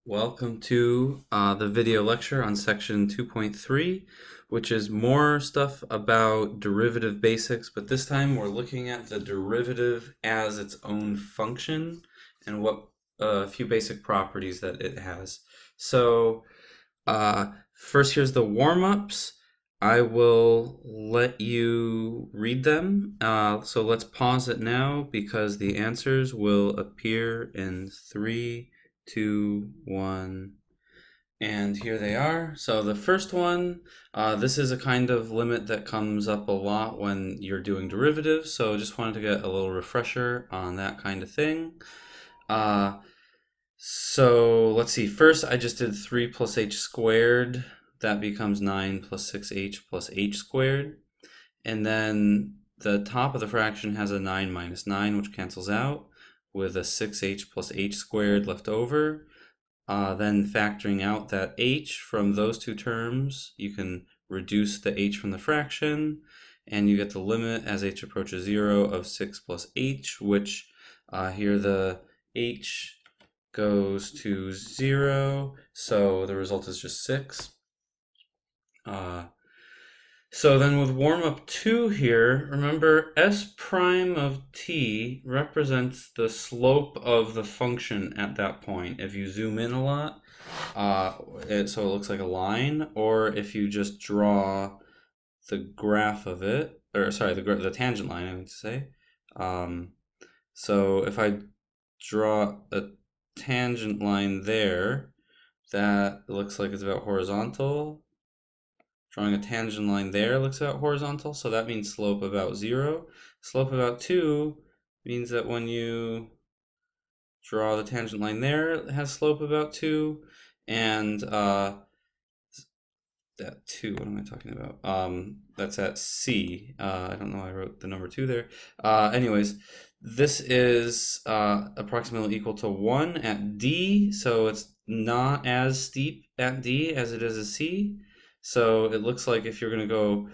Welcome to the video lecture on section 2.3, which is more stuff about derivative basics, but this time we're looking at the derivative as its own function and what a few basic properties that it has. So first here's the warm-ups. I will let you read them. So let's pause it now because the answers will appear in 3, 2, 1, and here they are. So the first one, this is a kind of limit that comes up a lot when you're doing derivatives, so just wanted to get a little refresher on that kind of thing. So let's see, first I just did 3 plus h squared. That becomes 9 plus 6h plus h squared. And then the top of the fraction has a 9 minus 9, which cancels out, with a 6h plus h squared left over. Then factoring out that h from those two terms, you can reduce the h from the fraction, and you get the limit as h approaches 0 of 6 plus h, which here the h goes to 0, so the result is just 6. So then with warm-up 2 here, remember s prime of t represents the slope of the function at that point. If you zoom in a lot, so it looks like a line, or if you just draw the graph of it, or sorry, the tangent line, I meant to say. So if I draw a tangent line there, that looks like it's about horizontal. Drawing a tangent line there looks about horizontal, so that means slope about 0. Slope about 2 means that when you draw the tangent line there, it has slope about 2. And that 2, what am I talking about? That's at C. I don't know why I wrote the number 2 there. Anyways, this is approximately equal to 1 at D, so it's not as steep at D as it is at C. So it looks like if you're going to go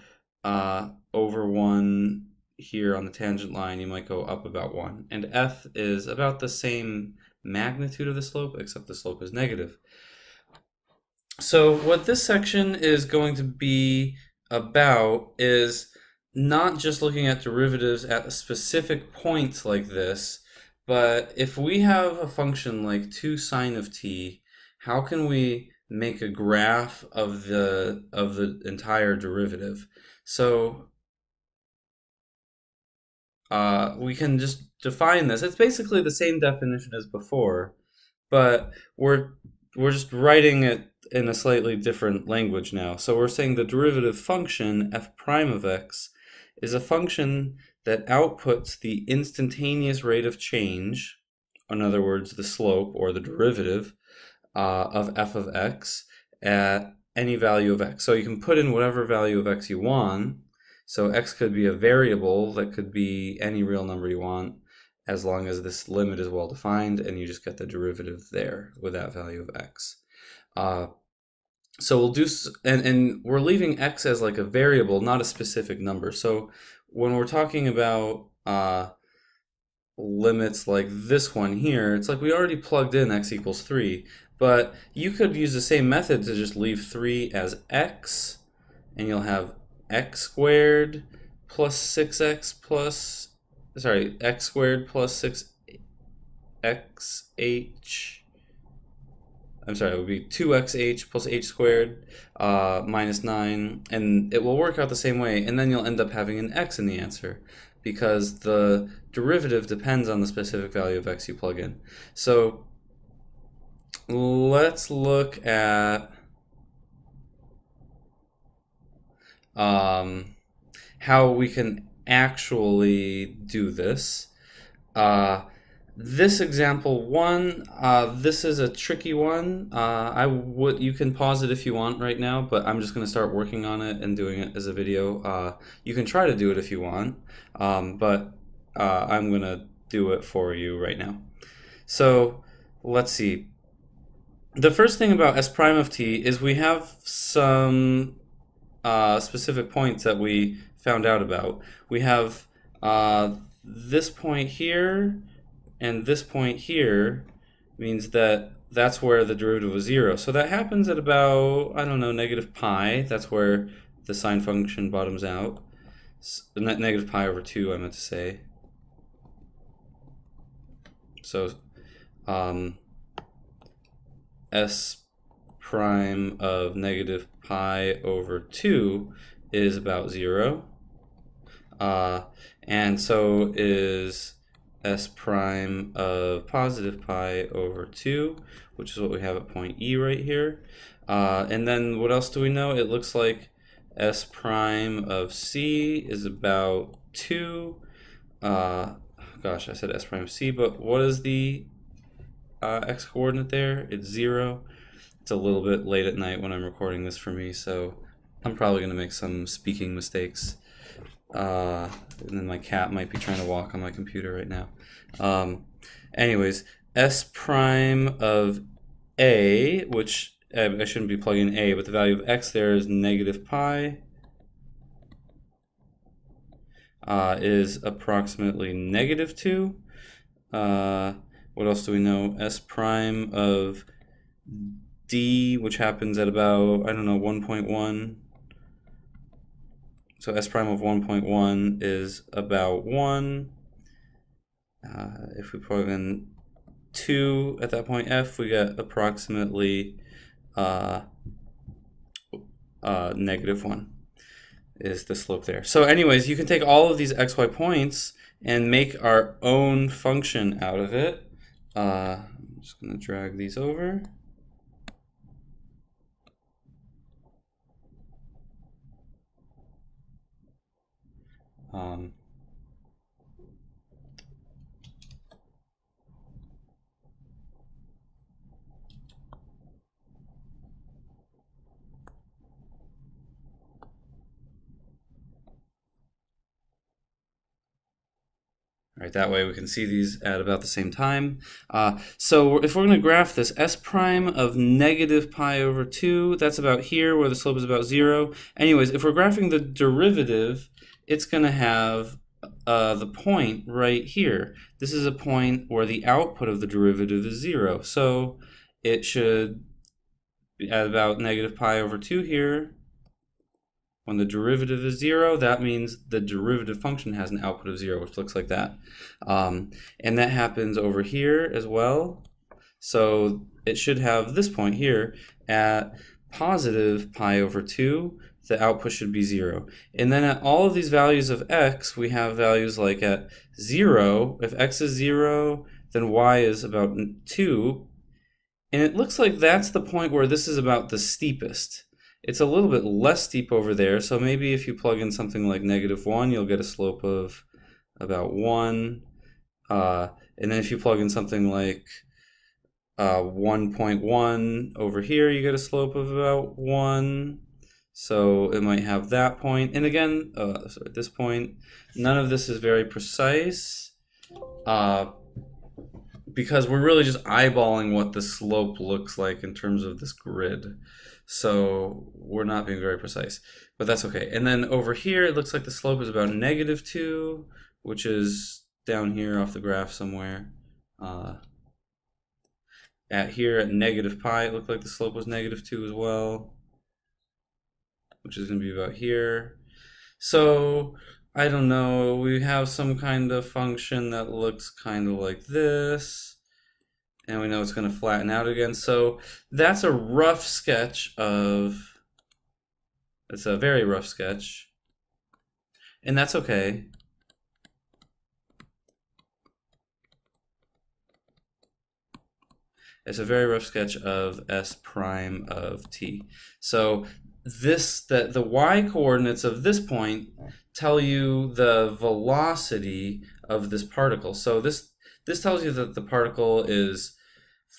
over 1 here on the tangent line, you might go up about 1. And f is about the same magnitude of the slope, except the slope is negative. So what this section is going to be about is not just looking at derivatives at specific points like this, but if we have a function like 2 sine of t, how can we make a graph of the entire derivative? So we can just define this. It's basically the same definition as before, but we're just writing it in a slightly different language now. So we're saying the derivative function f prime of x is a function that outputs the instantaneous rate of change, in other words, the slope or the derivative of f of x at any value of x. So you can put in whatever value of x you want. So x could be a variable that could be any real number you want, as long as this limit is well defined, and you just get the derivative there with that value of x. So we'll do, and we're leaving x as like a variable, not a specific number. So when we're talking about limits like this one here, it's like we already plugged in x equals 3, but you could use the same method to just leave 3 as x, and you'll have x squared plus 6x plus, sorry, x squared plus 6xh, I'm sorry, it would be 2xh plus h squared minus 9, and it will work out the same way, and then you'll end up having an x in the answer, because the derivative depends on the specific value of x you plug in. So let's look at how we can actually do this. This example 1, this is a tricky one. You can pause it if you want right now, but I'm just going to start working on it and doing it as a video. You can try to do it if you want, but I'm going to do it for you right now. So let's see. The first thing about s prime of t is we have some specific points that we found out about. We have this point here, and this point here means that that's where the derivative was 0. So that happens at about, I don't know, negative pi. That's where the sine function bottoms out. Negative pi over 2, I meant to say. So s prime of negative pi over 2 is about 0. And so is s prime of positive pi over 2, which is what we have at point E right here. And then what else do we know? It looks like s prime of c is about 2. Gosh, I said s prime of c, but what is the x coordinate there? It's 0. It's a little bit late at night when I'm recording this for me, so I'm probably going to make some speaking mistakes. And then my cat might be trying to walk on my computer right now. Anyways, s prime of a, which I shouldn't be plugging a, but the value of x there is negative pi, is approximately negative 2. What else do we know? S prime of d, which happens at about, I don't know, 1.1. So s prime of 1.1 is about 1. If we plug in 2 at that point f, we get approximately negative 1 is the slope there. So anyways, you can take all of these xy points and make our own function out of it. I'm just going to drag these over. Right, that way we can see these at about the same time. So if we're going to graph this, s prime of negative pi over 2, that's about here where the slope is about 0. Anyways, if we're graphing the derivative, it's going to have the point right here. This is a point where the output of the derivative is 0. So it should be at about negative pi over 2 here. When the derivative is 0, that means the derivative function has an output of 0, which looks like that. And that happens over here as well. So it should have this point here at positive pi over 2. The output should be 0. And then at all of these values of x, we have values like at 0. If x is 0, then y is about 2. And it looks like that's the point where this is about the steepest. It's a little bit less steep over there, so maybe if you plug in something like negative 1, you'll get a slope of about 1. And then if you plug in something like 1.1 over here, you get a slope of about 1. So it might have that point. And again, at this point, none of this is very precise because we're really just eyeballing what the slope looks like in terms of this grid. So we're not being very precise, but that's okay. And then over here, it looks like the slope is about negative 2, which is down here off the graph somewhere. At here at negative pi, it looked like the slope was negative 2 as well, which is going to be about here. So I don't know, we have some kind of function that looks kind of like this. And we know it's going to flatten out again. So that's a rough sketch of, it's a very rough sketch. And that's okay. It's a very rough sketch of s prime of t. So the y coordinates of this point tell you the velocity of this particle. So this tells you that the particle is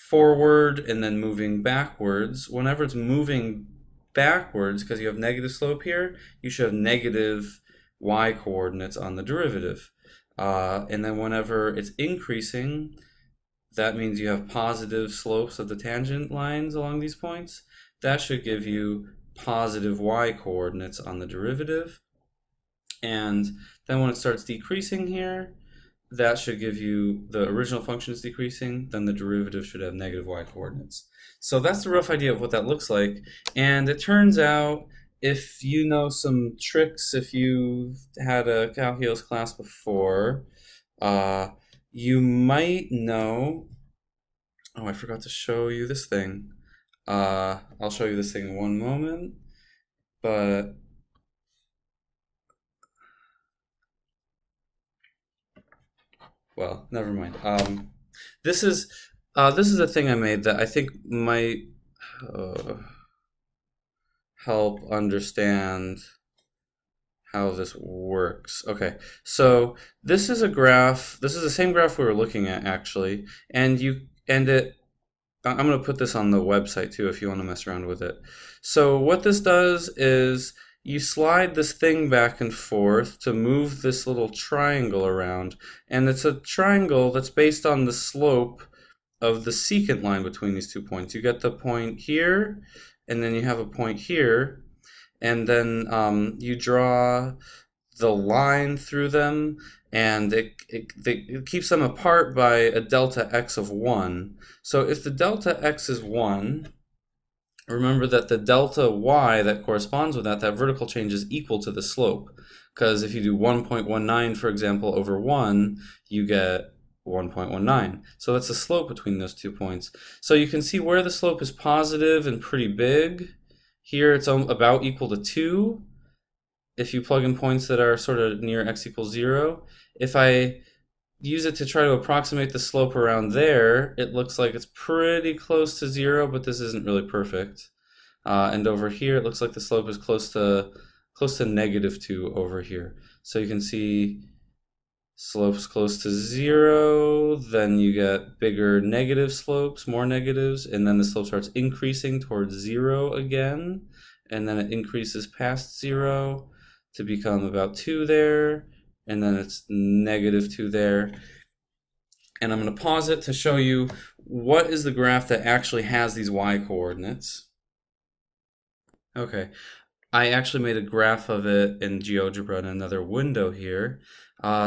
forward and then moving backwards. Whenever it's moving backwards, because you have negative slope here, you should have negative y coordinates on the derivative. And then whenever it's increasing, that means you have positive slopes of the tangent lines along these points. That should give you positive y coordinates on the derivative. And then when it starts decreasing here, that should give you the original function is decreasing, then the derivative should have negative y coordinates. So that's the rough idea of what that looks like. And it turns out, if you know some tricks, if you've had a calculus class before, you might know, oh, I forgot to show you this thing. I'll show you this thing in one moment, but well, never mind. This is a thing I made that I think might help understand how this works. Okay, so this is a graph. This is the same graph we were looking at actually, and I'm going to put this on the website too if you want to mess around with it. So what this does is you slide this thing back and forth to move this little triangle around, and it's a triangle that's based on the slope of the secant line between these 2 points. You get the point here, and then you have a point here, and then you draw the line through them, and it keeps them apart by a delta x of 1. So if the delta x is 1, remember that the delta y that corresponds with that vertical change is equal to the slope. Because if you do 1.19, for example, over 1, you get 1.19. So that's the slope between those 2 points. So you can see where the slope is positive and pretty big. Here it's about equal to 2 if you plug in points that are sort of near x equals 0. If I use it to try to approximate the slope around there, it looks like it's pretty close to 0, but this isn't really perfect. And over here, it looks like the slope is close to -2 over here. So you can see slopes close to 0, then you get bigger negative slopes, more negatives, and then the slope starts increasing towards 0 again, and then it increases past 0 to become about 2 there, and then it's -2 there. And I'm going to pause it to show you what is the graph that actually has these y coordinates. Okay, I actually made a graph of it in GeoGebra in another window here.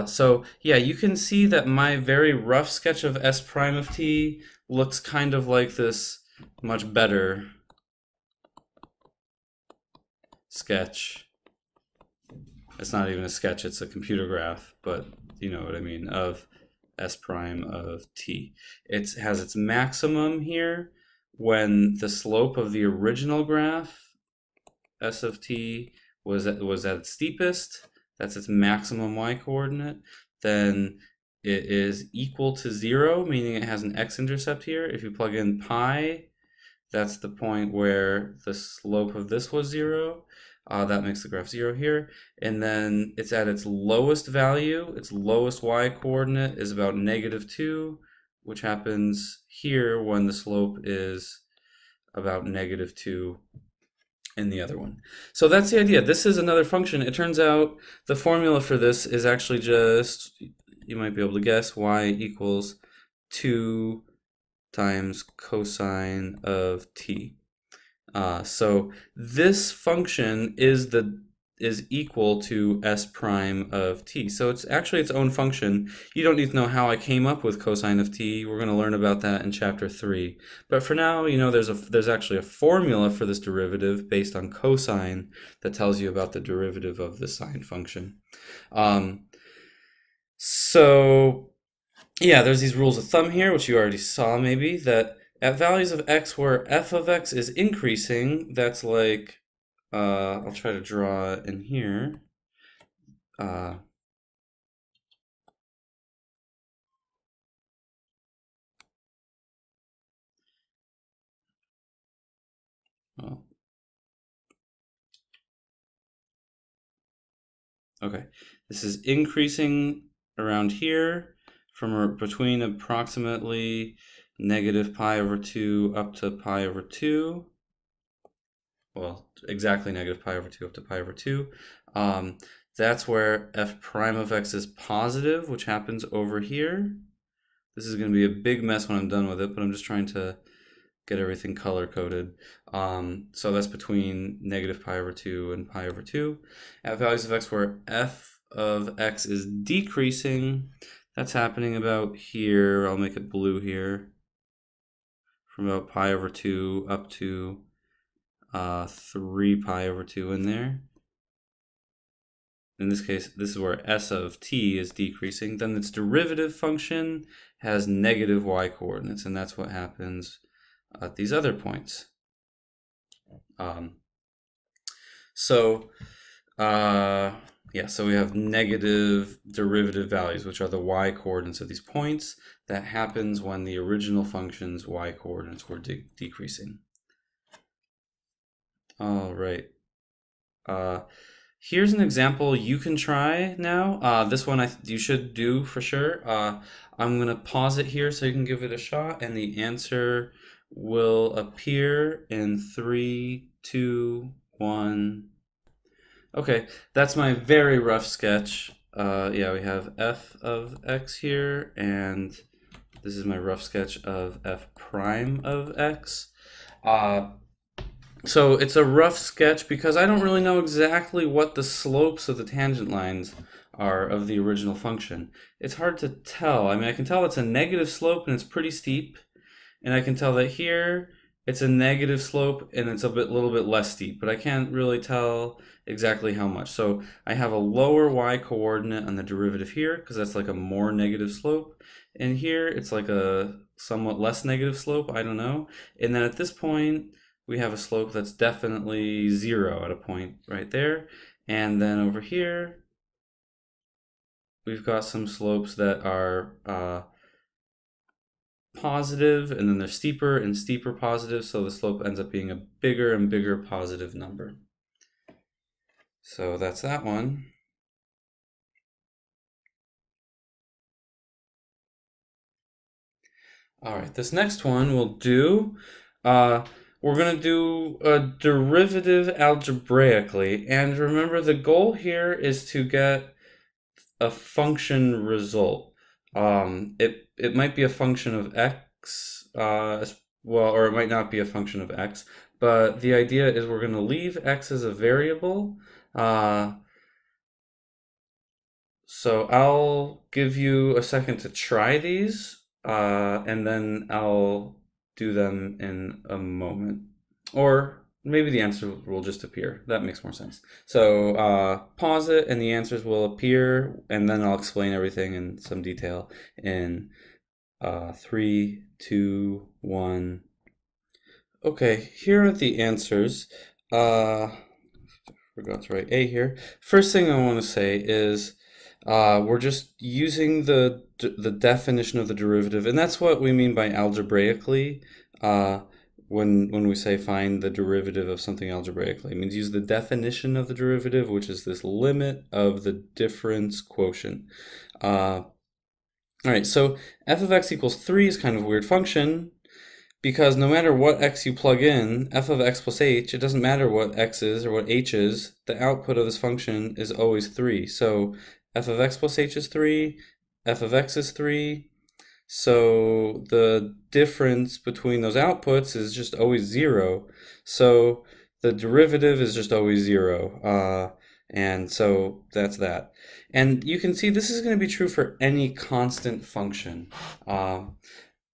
So yeah, you can see that my very rough sketch of S prime of t looks kind of like this much better sketch. It's not even a sketch, it's a computer graph, but you know what I mean, of S prime of t. It has its maximum here when the slope of the original graph, S of t, was at its steepest. That's its maximum y coordinate. Then it is equal to 0, meaning it has an x-intercept here. If you plug in pi, that's the point where the slope of this was 0. That makes the graph 0 here. And then it's at its lowest value. Its lowest y coordinate is about -2, which happens here when the slope is about -2 in the other one. So that's the idea. This is another function. It turns out the formula for this is actually just, you might be able to guess, y equals 2 times cosine of t. So this function is equal to S prime of t. So it's actually its own function. You don't need to know how I came up with cosine of t. We're going to learn about that in chapter 3. But for now, you know, there's actually a formula for this derivative based on cosine that tells you about the derivative of the sine function. So yeah, there's these rules of thumb here, which you already saw maybe, that at values of x where f of x is increasing, that's like, I'll try to draw it in here. Well, okay, this is increasing around here from between approximately -pi/2 up to pi/2. Well, exactly -pi/2 up to pi/2. That's where f prime of x is positive, which happens over here. This is going to be a big mess when I'm done with it, but I'm just trying to get everything color-coded. So that's between -pi/2 and pi/2. At values of x where f of x is decreasing, That's happening about here. I'll make it blue here. From about pi over 2 up to 3 pi over 2 in there. In this case, this is where s of t is decreasing. Then its derivative function has negative y coordinates, and that's what happens at these other points. So we have negative derivative values, which are the y coordinates of these points. That happens when the original function's y coordinates were decreasing. All right. Here's an example you can try now. This one you should do for sure. I'm going to pause it here so you can give it a shot, and the answer will appear in 3, 2, 1. Okay, that's my very rough sketch. Yeah, we have f of x here, and this is my rough sketch of f prime of x. So it's a rough sketch because I don't really know exactly what the slopes of the tangent lines are of the original function. It's hard to tell. I mean, I can tell it's a negative slope and it's pretty steep, and I can tell that here it's a negative slope and it's a little bit less steep, but I can't really tell exactly how much. So I have a lower y coordinate on the derivative here because that's like a more negative slope, and here it's like a somewhat less negative slope, I don't know. And then at this point we have a slope that's definitely 0 at a point right there, and then over here we've got some slopes that are positive, and then they're steeper and steeper positive, so the slope ends up being a bigger and bigger positive number. So that's that one. All right, this next one we'll do, we're going to do a derivative algebraically, and remember the goal here is to get a function result. It might be a function of x, or it might not be a function of x, but the idea is we're going to leave x as a variable. So I'll give you a second to try these, and then I'll do them in a moment. Or maybe the answer will just appear. That makes more sense. So pause it and the answers will appear, and then I'll explain everything in some detail in 3, 2, 1. Okay, here are the answers. Forgot to write A here. First thing I want to say is we're just using the definition of the derivative, and that's what we mean by algebraically. When we say find the derivative of something algebraically, it means use the definition of the derivative, which is this limit of the difference quotient. All right, so f of x equals 3 is kind of a weird function, because no matter what x you plug in, f of x plus h, it doesn't matter what x is or what h is, the output of this function is always 3. So f of x plus h is 3, f of x is 3, so the difference between those outputs is just always 0. So the derivative is just always 0. And so that's that. And you can see this is going to be true for any constant function.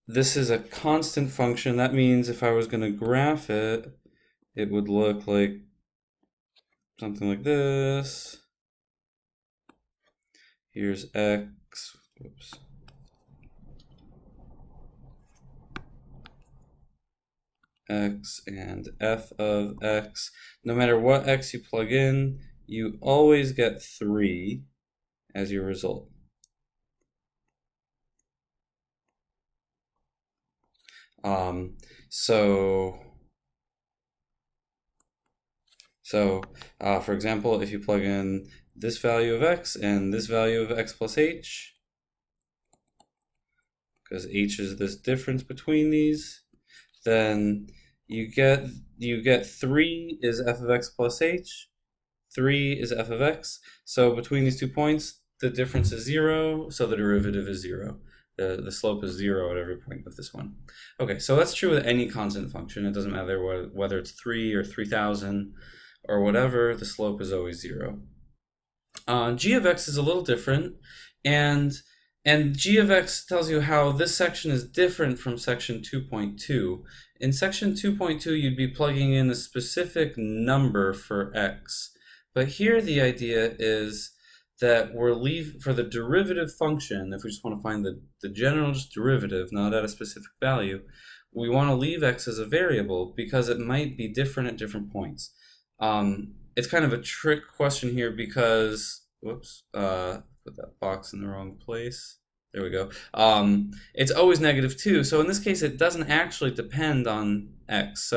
This is a constant function. That means if I was going to graph it, it would look like something like this. Here's x. Oops. X and f of x. No matter what x you plug in, you always get 3 as your result. For example, if you plug in this value of x and this value of x plus h, because h is this difference between these, then you get 3 is f of x plus h, 3 is f of x. So between these 2 points, the difference is 0, so the derivative is 0. The slope is 0 at every point with this one. Okay, so that's true with any constant function. It doesn't matter whether it's 3 or 3,000 or whatever, the slope is always 0. G of x is a little different, and And g of x tells you how this section is different from section 2.2. In section 2.2, you'd be plugging in a specific number for x. But here the idea is that for the derivative function, if we just want to find the general just derivative, not at a specific value, we want to leave x as a variable because it might be different at different points. It's kind of a trick question here because, whoops, put that box in the wrong place. There we go. It's always -2, so in this case it doesn't actually depend on x.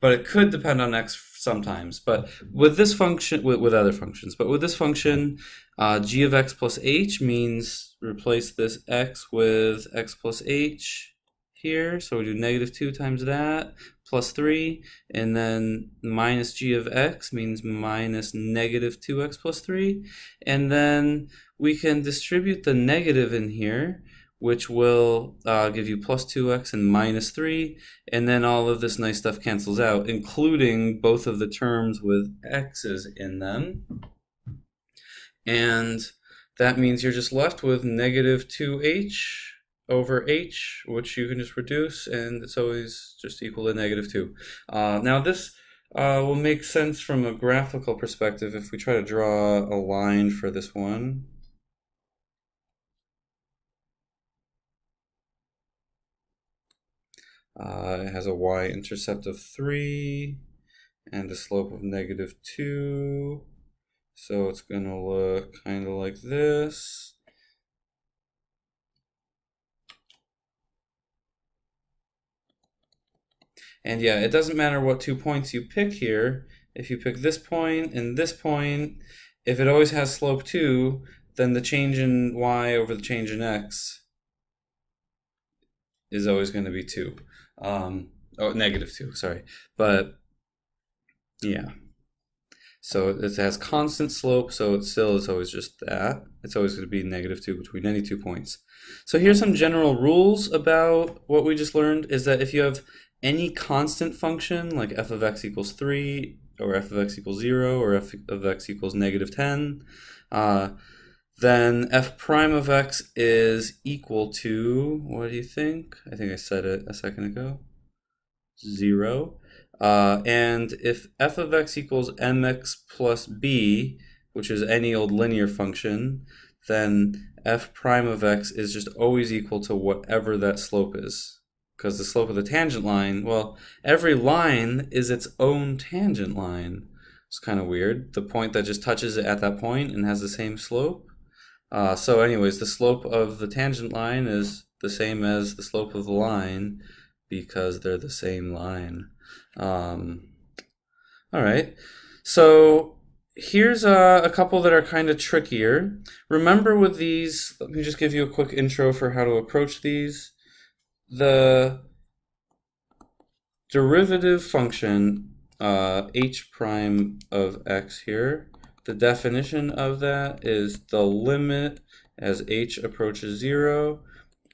But it could depend on x sometimes. But with this function, with other functions, but with this function, g of x plus h means replace this x with x plus h here. So we do -2 times that plus 3, and then minus g of x means minus -2x plus 3, and then we can distribute the negative in here, which will give you plus 2x and minus 3, and then all of this nice stuff cancels out, including both of the terms with x's in them. And that means you're just left with -2h over h, which you can just reduce, and it's always just equal to -2. Now this will make sense from a graphical perspective if we try to draw a line for this one. It has a y-intercept of 3 and a slope of -2, so it's going to look kind of like this. And yeah, it doesn't matter what 2 points you pick here. If you pick this point and this point, if it always has slope 2, then the change in y over the change in x is always going to be 2. -2, sorry. But yeah. So it has constant slope, so it still is always just that. It's always going to be -2 between any 2 points. So here's some general rules about what we just learned, is that if you have any constant function, like f of x equals 3, or f of x equals 0, or f of x equals -10, then f prime of x is equal to, what do you think? I think I said it a second ago. 0. And if f of x equals mx plus b, which is any old linear function, then f prime of x is just always equal to whatever that slope is. Because the slope of the tangent line, well, every line is its own tangent line. It's kind of weird. The point that just touches it at that point and has the same slope. So anyways, the slope of the tangent line is the same as the slope of the line because they're the same line. All right, so here's a couple that are kind of trickier. Remember with these, let me just give you a quick intro for how to approach these. The derivative function h prime of x here, the definition of that is the limit as h approaches 0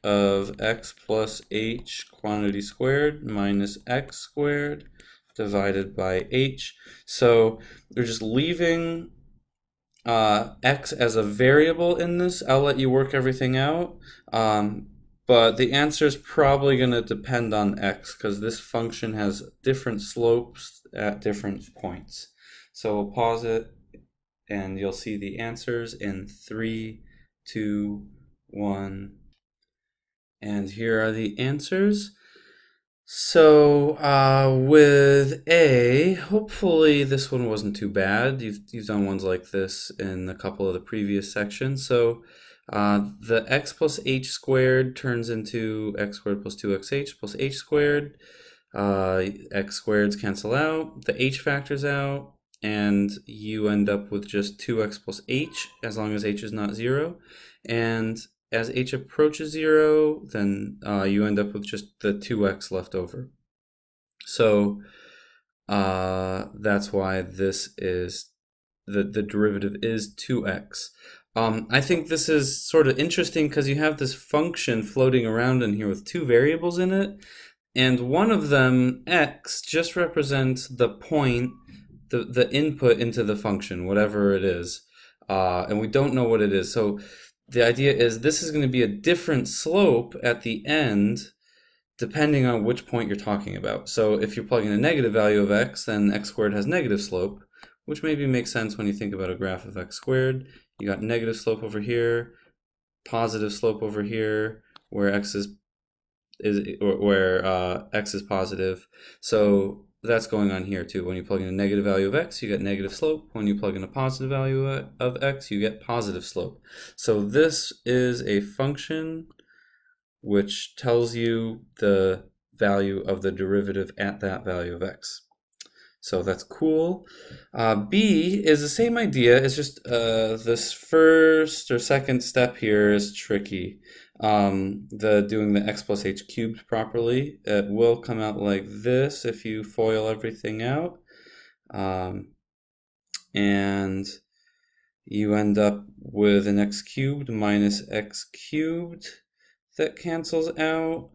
of x plus h quantity squared minus x squared divided by h. So we're just leaving x as a variable in this. I'll let you work everything out. But the answer is probably going to depend on x because this function has different slopes at different points. So we'll pause it and you'll see the answers in 3, 2, 1. And here are the answers. So with A, hopefully this one wasn't too bad. You've done ones like this in a couple of the previous sections. So the x plus h squared turns into x squared plus 2xh plus h squared. X squareds cancel out, the h factors out, and you end up with just 2x plus h as long as h is not 0. And as h approaches 0, then you end up with just the 2x left over. So that's why this is, the derivative is 2x. I think this is sort of interesting because you have this function floating around in here with two variables in it, and one of them, x, just represents the point, the input into the function, whatever it is, and we don't know what it is. So the idea is this is going to be a different slope at the end depending on which point you're talking about. So if you're plugging a negative value of x, then x squared has negative slope, which maybe makes sense when you think about a graph of x squared. You got negative slope over here, positive slope over here, where x is positive. So that's going on here too. When you plug in a negative value of x, you get negative slope. When you plug in a positive value of x, you get positive slope. So this is a function which tells you the value of the derivative at that value of x. So that's cool. B is the same idea. It's just this first or second step here is tricky. Doing the x plus h cubed properly. It will come out like this if you FOIL everything out. And you end up with an x cubed minus x cubed that cancels out.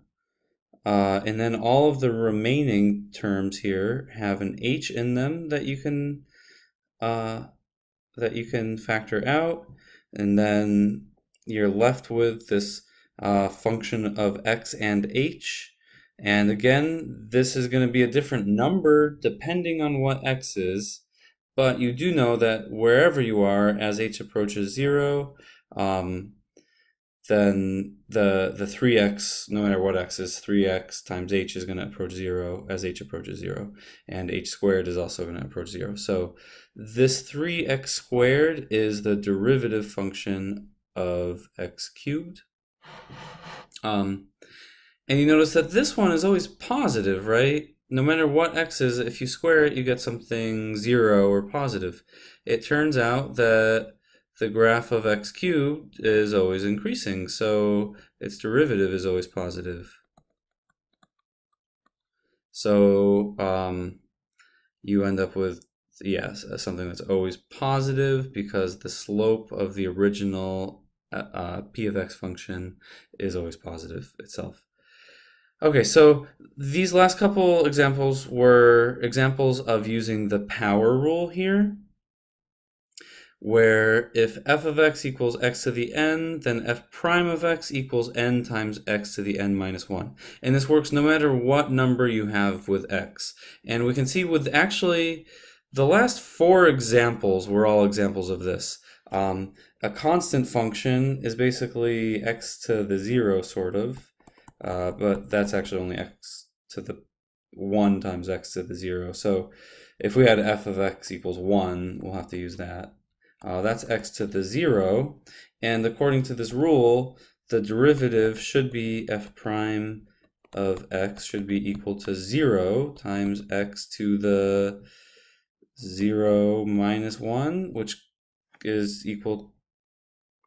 And then all of the remaining terms here have an h in them that you can factor out, and then you're left with this function of x and h. And again, this is going to be a different number depending on what x is, but you do know that wherever you are as h approaches 0, then the 3x, no matter what x is, 3x times h is going to approach 0 as h approaches 0, and h squared is also going to approach 0. So this 3x squared is the derivative function of x cubed. And you notice that this one is always positive, right? No matter what x is, if you square it, you get something 0 or positive. It turns out that the graph of x cubed is always increasing, so its derivative is always positive. So you end up with, yes, something that's always positive because the slope of the original p of x function is always positive itself. Okay, so these last couple examples were examples of using the power rule here, where if f of x equals x to the n, then f prime of x equals n times x to the n minus 1. And this works no matter what number you have with x. And we can see with actually the last 4 examples were all examples of this. A constant function is basically x to the 0 sort of, but that's actually only x to the 1 times x to the 0. So if we had f of x equals 1, we'll have to use that. That's x to the 0, and according to this rule, the derivative should be f prime of x should be equal to 0 times x to the 0 minus 1, which is equal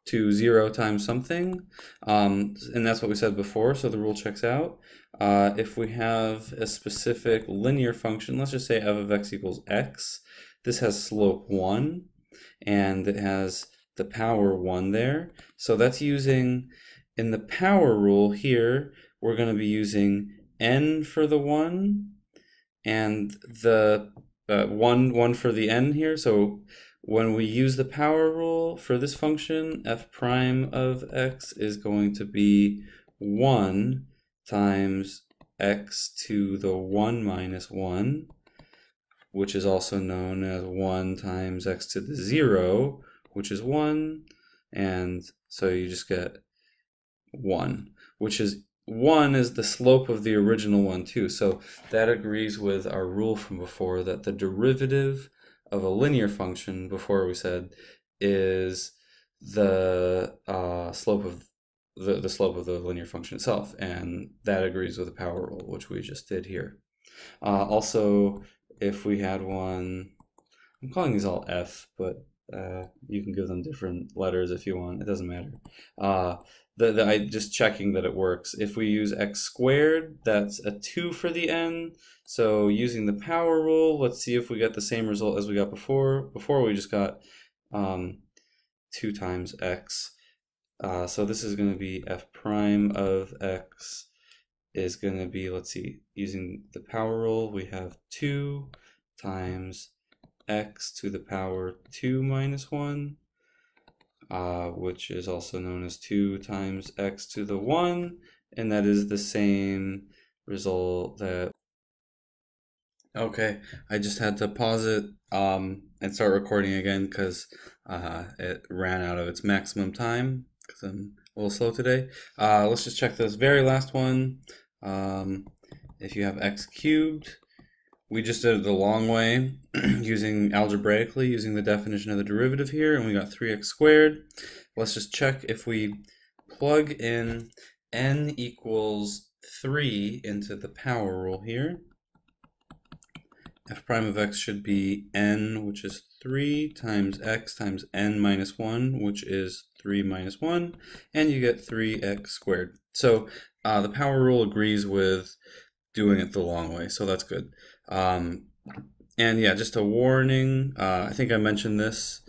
to 0 times something, and that's what we said before, so the rule checks out. If we have a specific linear function, let's just say f of x equals x, this has slope 1, and it has the power 1 there. So that's using, in the power rule here, we're going to be using n for the 1, and the 1 for the n here. So when we use the power rule for this function, f prime of x is going to be 1 times x to the 1 minus 1, which is also known as 1 times x to the 0, which is 1, and so you just get 1, which is 1 is the slope of the original one too. So that agrees with our rule from before that the derivative of a linear function, before we said, is the slope of the slope of the linear function itself, and that agrees with the power rule, which we just did here. Also, if we had one, I'm calling these all f, but you can give them different letters if you want, it doesn't matter. I just checking that it works. If we use x squared, that's a 2 for the n. So using the power rule, let's see if we get the same result as we got before. Before we just got 2 times x. So this is going to be f prime of x is going to be, let's see, using the power rule, we have 2 times x to the power 2 minus 1. which is also known as 2 times x to the 1, and that is the same result that... Okay, I just had to pause it and start recording again because it ran out of its maximum time because I'm a little slow today. Let's just check this very last one. If you have x cubed, we just did it the long way using algebraically, using the definition of the derivative here, and we got 3x squared. Let's just check if we plug in n equals 3 into the power rule here. F prime of x should be n, which is 3 times x times n minus 1, which is 3 minus 1, and you get 3x squared. So the power rule agrees with doing it the long way, so that's good. And yeah, just a warning, I think I mentioned this,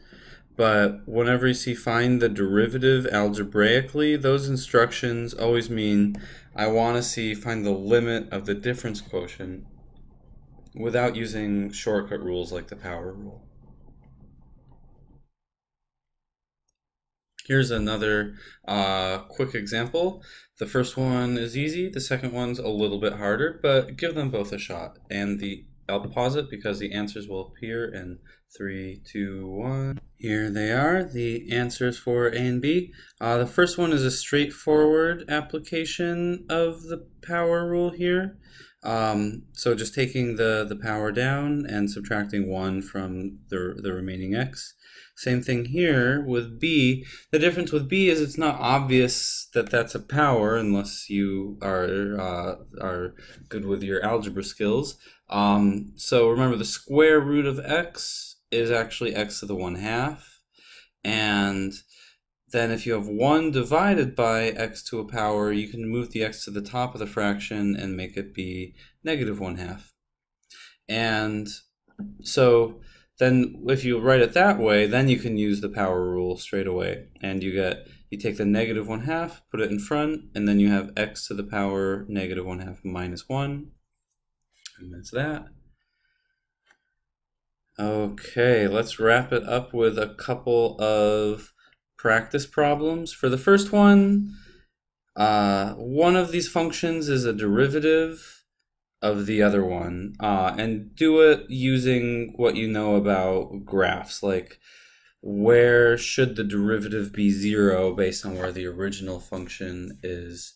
but whenever you see find the derivative algebraically, those instructions always mean I want to see find the limit of the difference quotient without using shortcut rules like the power rule. Here's another quick example. The first one is easy, the second one's a little bit harder, but give them both a shot. And I'll pause it because the answers will appear in 3, 2, 1. Here they are, the answers for A and B. The first one is a straightforward application of the power rule here. So just taking the power down and subtracting 1 from the remaining x. Same thing here with b. The difference with b is it's not obvious that that's a power unless you are good with your algebra skills. So remember, the square root of x is actually x to the 1/2, and then if you have 1 divided by x to a power, you can move the x to the top of the fraction and make it be negative 1/2. And so then if you write it that way, then you can use the power rule straight away. And you take the negative 1/2, put it in front, and then you have x to the power negative 1/2 minus 1. And that's that. Okay, let's wrap it up with a couple of practice problems. For the first one of these functions is a derivative of the other one, and do it using what you know about graphs, like where should the derivative be 0 based on where the original function is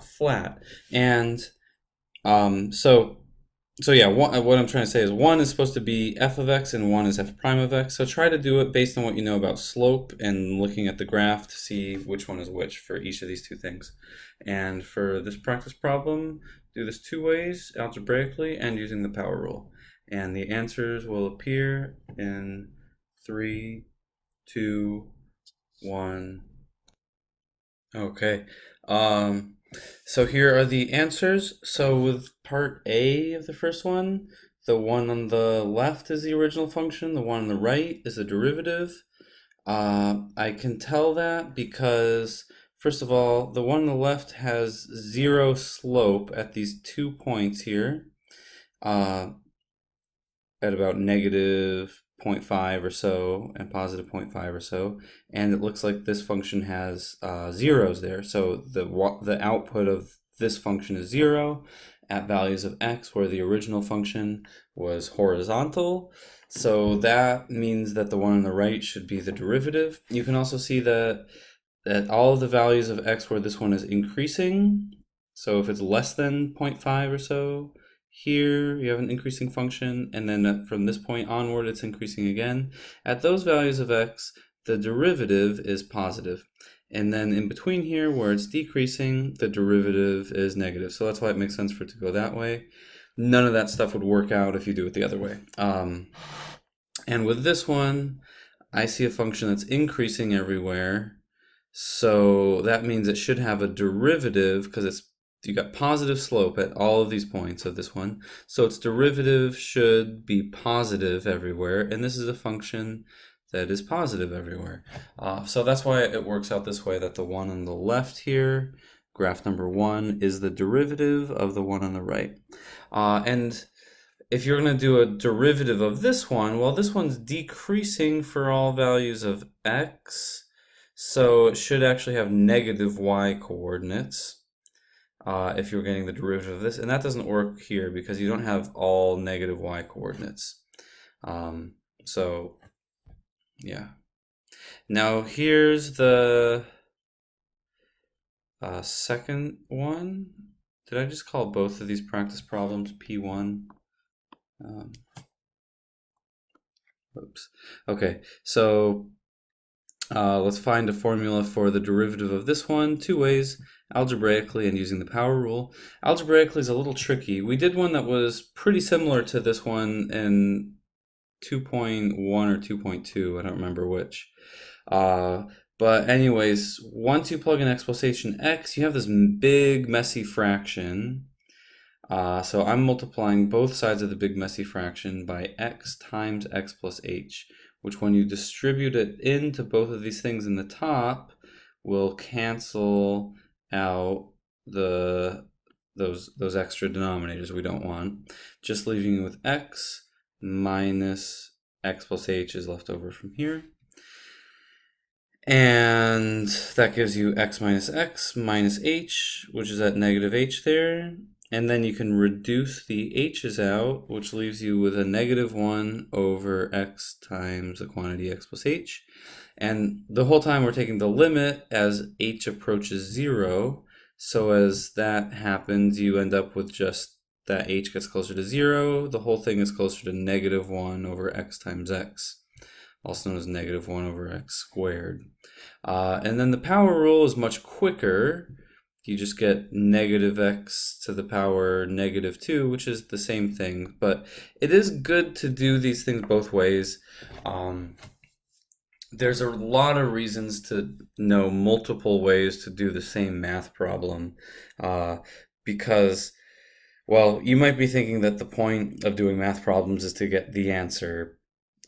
flat. And so yeah, what I'm trying to say is 1 is supposed to be f of x and 1 is f prime of x. So try to do it based on what you know about slope and looking at the graph to see which one is which for each of these two things. And for this practice problem, do this 2 ways, algebraically and using the power rule. And the answers will appear in 3, 2, 1. Okay. So here are the answers. So with part A of the first one, the one on the left is the original function, the one on the right is the derivative. I can tell that because, first of all, the one on the left has 0 slope at these 2 points here, at about negative 0.5 or so and positive 0.5 or so, and it looks like this function has zeros there, so the output of this function is 0 at values of x, where the original function was horizontal. So that means that the one on the right should be the derivative. You can also see that all of the values of x where this one is increasing, so if it's less than 0.5 or so, here you have an increasing function, and then from this point onward it's increasing again. At those values of x, the derivative is positive. And then in between here, where it's decreasing, the derivative is negative. So that's why it makes sense for it to go that way. None of that stuff would work out if you do it the other way. And with this one, I see a function that's increasing everywhere. So that means it should have a derivative because you got positive slope at all of these points of this one. So its derivative should be positive everywhere. And this is a function that is positive everywhere. So that's why it works out this way, that the one on the left here, graph number 1, is the derivative of the one on the right. And if you're going to do a derivative of this one, well, this one's decreasing for all values of x. So it should actually have negative y coordinates if you're getting the derivative of this. And that doesn't work here because you don't have all negative y coordinates. So, yeah. Now here's the second one. Did I just call both of these practice problems P1? Oops. Okay, so let's find a formula for the derivative of this one, two ways, algebraically and using the power rule. Algebraically is a little tricky. We did one that was pretty similar to this one in 2.1 or 2.2, I don't remember which. But anyways, once you plug in x plus h and x, you have this big messy fraction. So I'm multiplying both sides of the big messy fraction by x times x plus h, which when you distribute it into both of these things in the top will cancel out those extra denominators we don't want, just leaving you with x minus x plus h is left over from here. And that gives you x minus h, which is at negative h there. And then you can reduce the h's out, which leaves you with a negative 1 over x times the quantity x plus h. And the whole time we're taking the limit as h approaches 0. So as that happens, you end up with just that h gets closer to 0. The whole thing is closer to negative 1 over x times x, also known as negative 1 over x squared. And then the power rule is much quicker. You just get negative x to the power negative 2, which is the same thing. But it is good to do these things both ways. There's a lot of reasons to know multiple ways to do the same math problem. Because, well, you might be thinking that the point of doing math problems is to get the answer.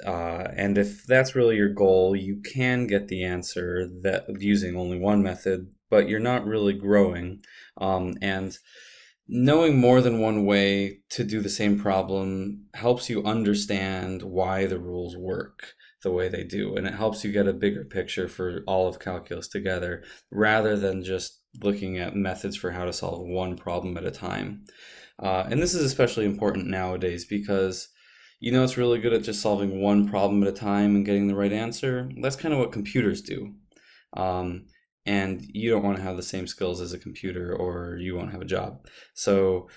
And if that's really your goal, you can get the answer that using only one method, but you're not really growing. And knowing more than one way to do the same problem helps you understand why the rules work the way they do, and it helps you get a bigger picture for all of calculus together, rather than just looking at methods for how to solve one problem at a time. And this is especially important nowadays because it's really good at just solving one problem at a time and getting the right answer. That's kind of what computers do. And you don't want to have the same skills as a computer or you won't have a job. So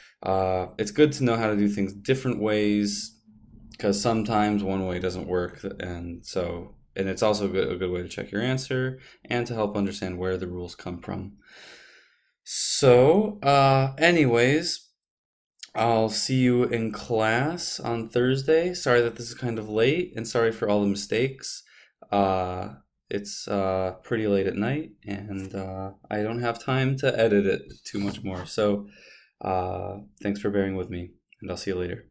it's good to know how to do things different ways, because sometimes one way doesn't work, and it's also a good way to check your answer and to help understand where the rules come from. So anyways, I'll see you in class on Thursday. Sorry that this is kind of late, and sorry for all the mistakes. It's pretty late at night, and I don't have time to edit it too much more. So thanks for bearing with me, and I'll see you later.